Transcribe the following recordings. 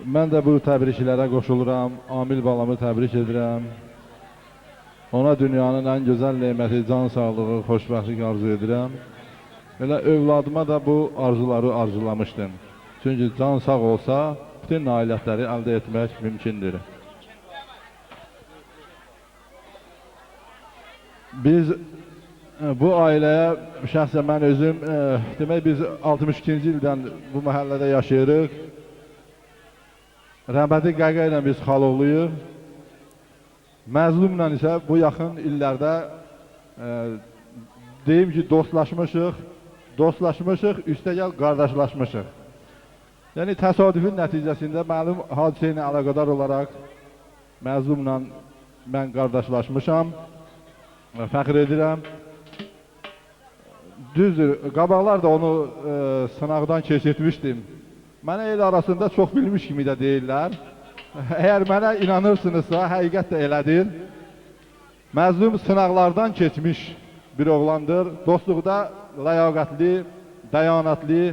Mən də bu təbriklərə qoşuluram. Amil balamı təbrik edirəm. Ona dünyanın ən gözəl neməti, can sağlığı, xoşbəxtlik arzu edirəm. Elə övladıma da bu arzuları arzulamışdım. Çünki can sağ olsa, bütün nailiyyətləri əldə etmək mümkündür. Biz bu ailəyə, şəxsən mən özüm, demək biz 62-ci ildən bu məhəllədə yaşayırıq. Rəhməti Qəqa ilə biz xaloğluyuq. Məzlumla isə bu yaxın illərdə deyim ki, dostlaşmışıq, üstəgəl qardaşlaşmışıq. Yəni, təsadüfün nəticəsində məlum hadisə ilə əlaqədar olaraq Məzlumla mən qardaşlaşmışam, fəxr edirəm. Düzdür, qabaqlar da onu sınaqdan keçirtmişdim. Mənə el arasında çox bilmiş kimi də deyirlər. Əgər mənə inanırsınızsa, həqiqət də elədir. Məzlum sınaqlardan keçmiş bir oğlandır. Dostluqda ləyaqətli, dəyanətli,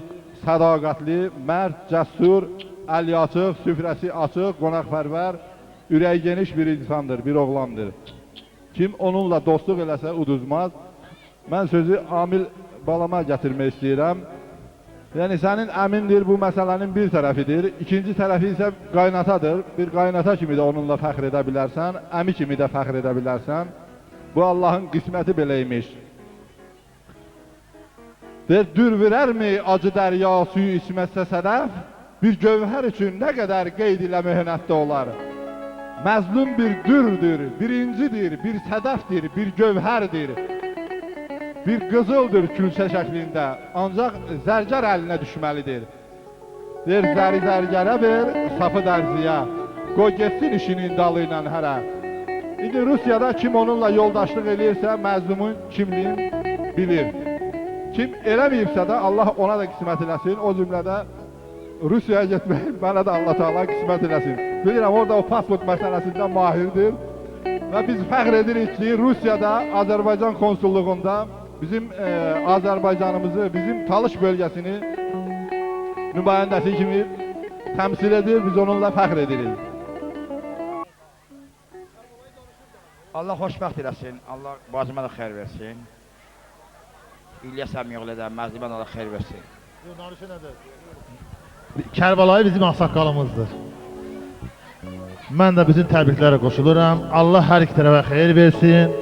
sədaqətli, mərd, cəssur, əli açıq, süfrəsi açıq, qonaqpərvər, ürəyi geniş bir insandır, bir oğlandır. Kim onunla dostluq eləsə uduzmaz. Mən sözü Amil balama gətirmək istəyirəm. Yəni, sənin əmindir, bu məsələnin bir tərəfidir. İkinci tərəfi isə qaynatadır. Bir qaynata kimi də onunla fəxr edə bilərsən, əmi kimi də fəxr edə bilərsən. Bu, Allahın qisməti beləymiş. Dür verərmi acı dərya suyu içməsə sədəf, bir gövhər üçün nə qədər qeyd ilə möhnətdə olar. Məzlum bir dürdür, bir incidir, bir sədəfdir, bir gövhərdir. Bir qızıldır külsə şəklində, ancaq zərgər əlinə düşməlidir. Deyir, zəri zərgərə ver, safı dərziyə, qoy getsin işinin dalı ilə hərə. İndi Rusiyada kim onunla yoldaşlıq eləyirsə, məzlumun kimliyin bilir. Kim eləməyibsə də Allah ona da qismət eləsin, o cümlədə Rusiyaya getmək, mənə də Allah Teala qismət eləsin. Bilirəm, orada o pasport məsələsində mahirdir və biz fəxr edirik ki, Rusiyada, Azərbaycan konsulluğunda bizim Azərbaycanımızı, bizim Talış bölgəsini nümayəndəsi kimi təmsil edir, biz onunla fəxr edirik. Allah xoşbəxt eləsin, Allah bacıma da xeyr versin. İlyas əmiyoğlu da, Məzlimə da xeyr versin. Danışı nədir? Kərbəlayı bizim ağsaqqalımızdır. Mən də bütün təbriklərə qoşuluram. Allah hər iki tərəfə xeyir versin.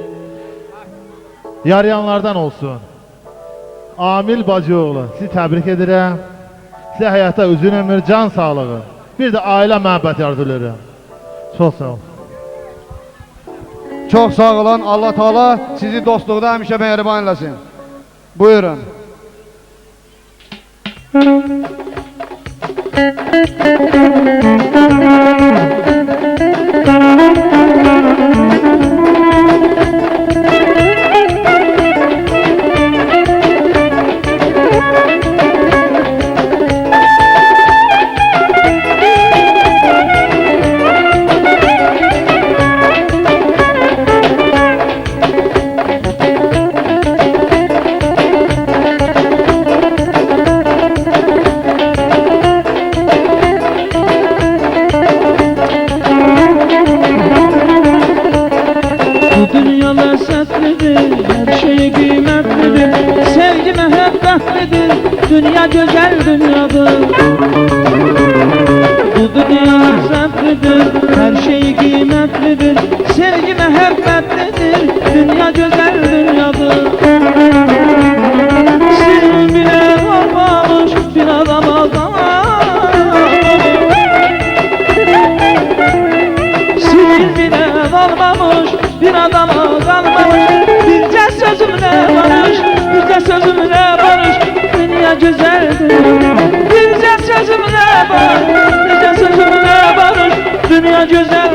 Yarayanlardan olsun. Amil bacıoğlu, sizi təbrik edirəm. Sizə həyata uzun ömür, can sağlığı. Bir də ailə məhəbbəti arzulayıram. Çox sağ olun. Çox sağ olun. Allah Teala sizi dostluqda həmişə mehriban eləsin. Buyurun. Dünya güzel dünyadır. Bu dünya lezzetlidir, her şey kıymetlidir. Sevgi mehabbetlidir, dünya güzel dünyadır. Senin bile olmamış bir adama Senin bile olmamış bir adama kalmamış. Birce sözümle barış, birce sözümle barış. Dünya güzeldir, birce sözümle barış, birce sözümle barış. Dünya güzel,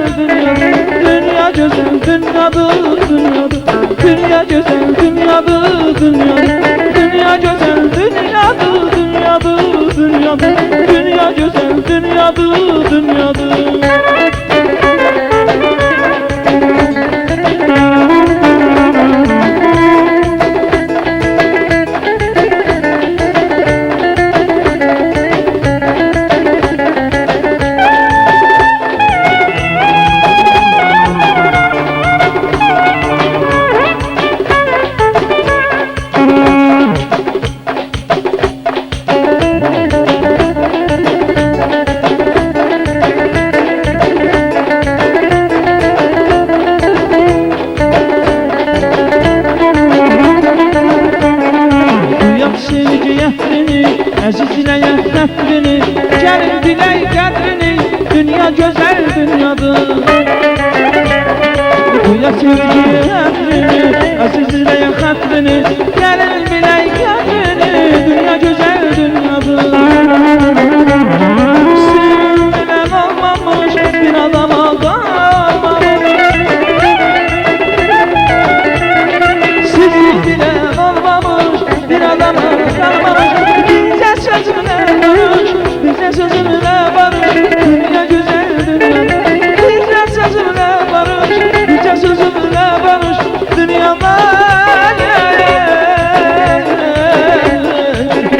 dünya güzel, dünyadır, dünyadır. Dünya güzel, dünyadır, dünyadır. Dünya güzel, dünyadır, dünyadır, dünyadır. Dünya güzel, dünyadır, dünyadır. dünya güzel dünyadır. Duya sevgi emrini, azizleye hatrini, gelin biley kendini, dünya güzel dünyadır. Sevgilen olmamış bir adama kalmamış. Sizi bilen olmamış bir adama kalmamış. Bize sözüne varış, bize sözüne varış, dünya güzel dünya. Bize sözüne varış, bize sözüne varış, dünyada.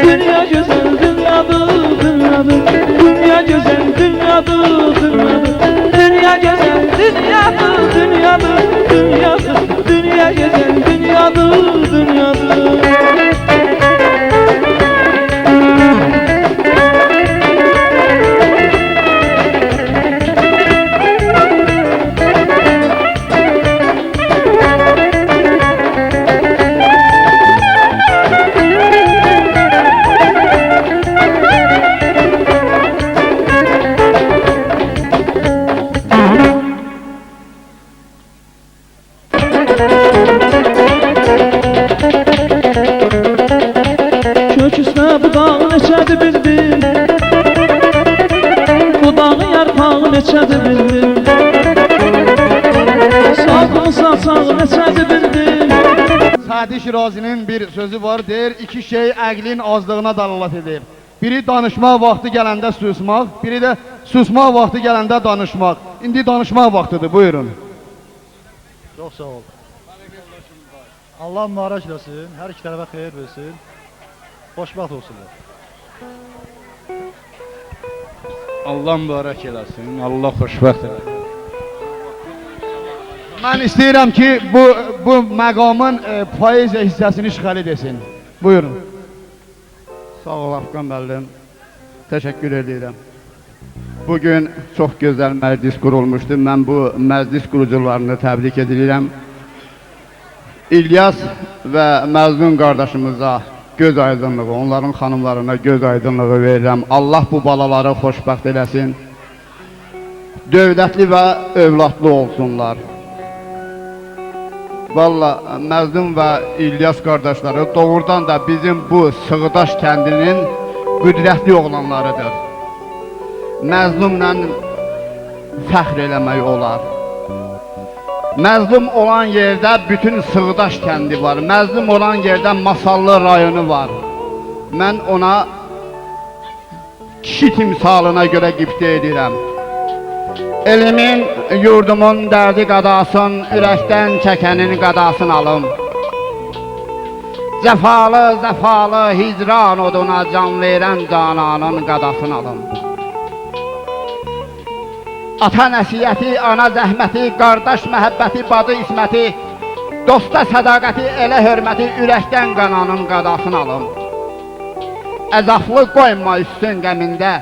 Dünya güzel dünyadır, dünyadır. Dünya güzel dünyadır, dünyadır. Dünya güzel dünyadır, dünyadır, dünyadır. Dünya güzel dünyadır, dünyadır. Kök üstüne bu dağı neçədir bildim, bu dağın yarpağı neçədir bildim, salqın saçağı neçədir bildim. Sadi Şirazinin bir sözü var, deyir, iki şey əqlin azlığına dalalat edir. Biri danışmaq vaxtı gələndə susmaq, biri də susmaq vaxtı gələndə danışmaq. İndi danışmaq vaxtıdır, buyurun. Çox sağ ol. Allah mübarək eləsin, hər iki tərəfə xeyir versin. Xoşbəxt olsunlar. Allah mübarək eləsin, Allah xoşbəxt eləsin. Mən istəyirəm ki, bu məqamın poeziya hissəsini işğal edesin. Buyurun. Sağ ol Afqan müəllim. Təşəkkür edirəm. Bugün çox gözəl məclis qurulmuşdu. Mən bu məclis qurucularını təbrik edirəm. İlyas və Məzlum qardaşımıza göz aydınlığı, onların xanımlarına göz aydınlığı verirəm. Allah bu balaları xoşbəxt eləsin. Dövlətli və övladlı olsunlar. Valla Məzlum və İlyas qardaşları doğrudan da bizim bu Sığdaş kəndinin qüdrətli oğlanlarıdır. Məzlumla fəxr eləmək olar. Məzlum olan yerdə bütün Sığdaş kəndi var. Məzlum olan yerdə Masallı rayonu var. Mən ona kişi timsalına görə qibtə edirəm. Elimin, yurdumun dərdi qadasın, ürəkdən çəkənin qadasını alım. Cəfalı, zəfalı, hicran oduna can verən cananın qadasını alım. Ata nəsiyyəti, ana zəhməti, qardaş məhəbbəti, bacı isməti, dosta sədaqəti, elə hörməti, ürəkdən qananın qadasını alım. Əzaflı qoyma üstün qəmində,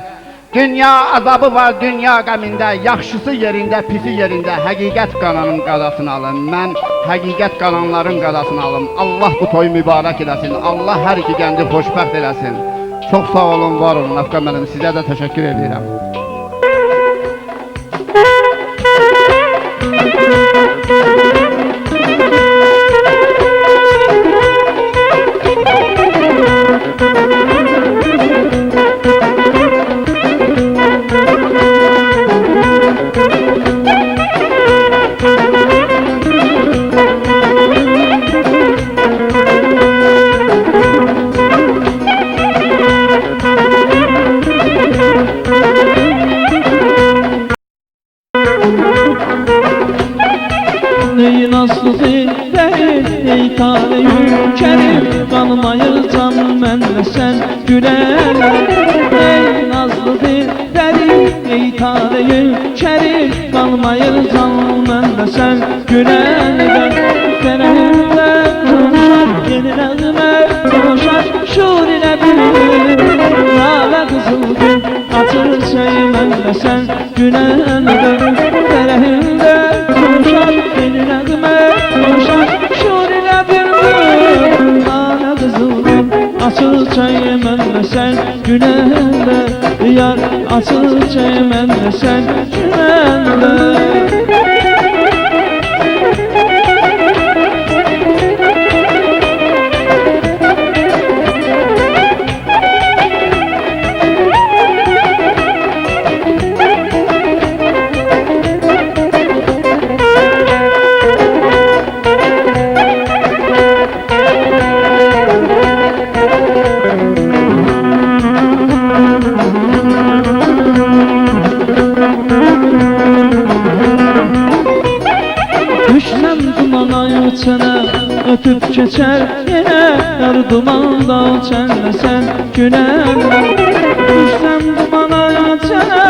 dünya azabı var dünya qəmində, yaxşısı yerində, pisi yerində, həqiqət qananın qadasını alın. Mən həqiqət qananların qadasını alım. Allah bu toyu mübarək eləsin, Allah hər iki gəndi xoşbəxt eləsin. Çox sağ olun, var olun Afqan müəllim, sizə də təşəkkür edirəm. Neyin aslı değil, ey taleyim kerim, kanmayır canım mənlə sən gülələr. Ey nazlı değil, ey taleyim kerim, kanmayır canım mənlə sən gülələr. Fərəhimlə coşar, yeni nəğmə coşar, şur ilə bir nalə qızıl gün açır şey mənlə sən gülələr. Fərəhimlə coşar, yeni nəğmə coşar, şur ilə bir nalə qızıl gün açır çay mənlə sən gülələr. Yar açılca mənlə sən güləndə Düşmem dumana çənə, ötüb keçər yenə Yar dumanda çənlə sən günəndə Düşsəm dumana çənə,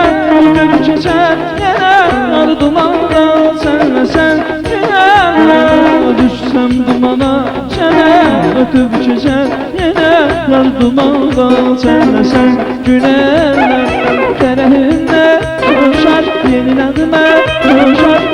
ötüb keçər yenə Yar dumanda çənlə sən günəndə Düşsəm dumana çənə, ötüb keçər yenə Yar dumanda çənlə sən günəndə Tərəhində coşar, yeni nəğmə coşar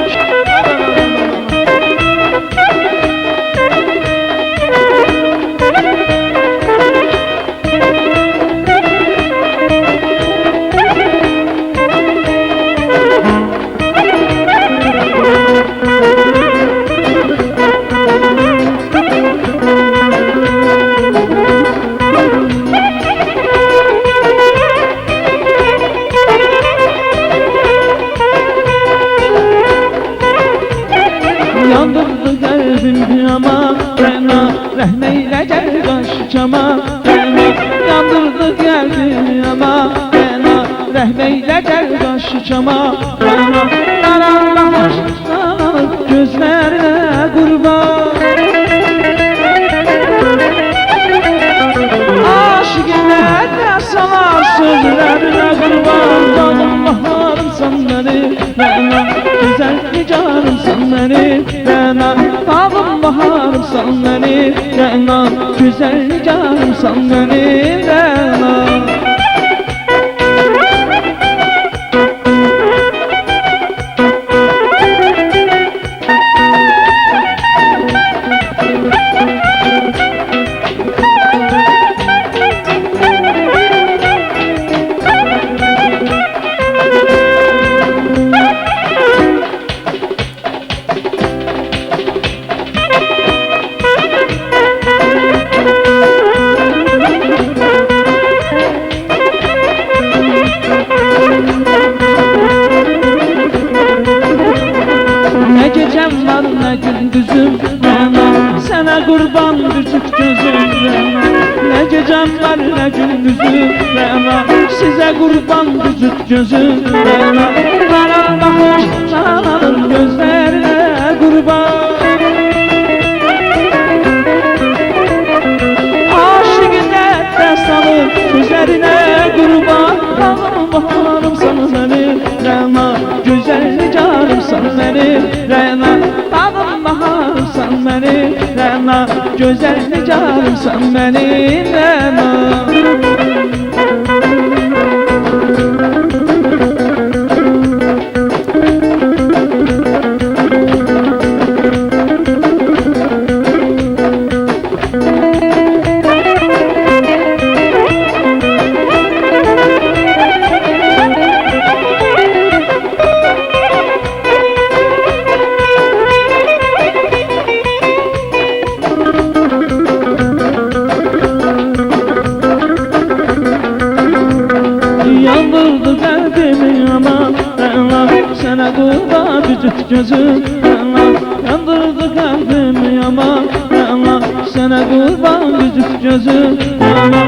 Yandırdı qəlbim ama Rəna, rəhməylə gəl qaşıcama Rəna, yandırdı qəlbim ama Rəna, rəhməylə gəl qaşıcama Rəna, qaranlıq aşklar gözlərinə qurban Aşiqinə dəsalar sözlərinə qurban Canım baharımsan məni Rəna, güzel nigarımsan məni Rəna, dağım baharımsan məni Rəna, güzel nigarımsan məni Rəna Ne gecem var ne gündüzüm Rəna, sənə qurban bir tük gözüm Rəna Ne gecem var ne gündüzüm Rəna, sizə qurban bir tük gözüm Rəna, qaranlıq aşklar gözlərinə qurban Aşiqinə dəstanı sözlərinə qurban Dağım baharımsan məni Rəna, gözəl nigarımsan məni Rəna, dağım baharımsan məni Rəna, gözəl nigarımsan məni Rəna Yandırdı qəlbimi ama Rəna, sənə qurban bir tük gözüm Rəna, yandırdı qəlbimi ama Rəna, sənə qurban bir tük gözüm Rəna,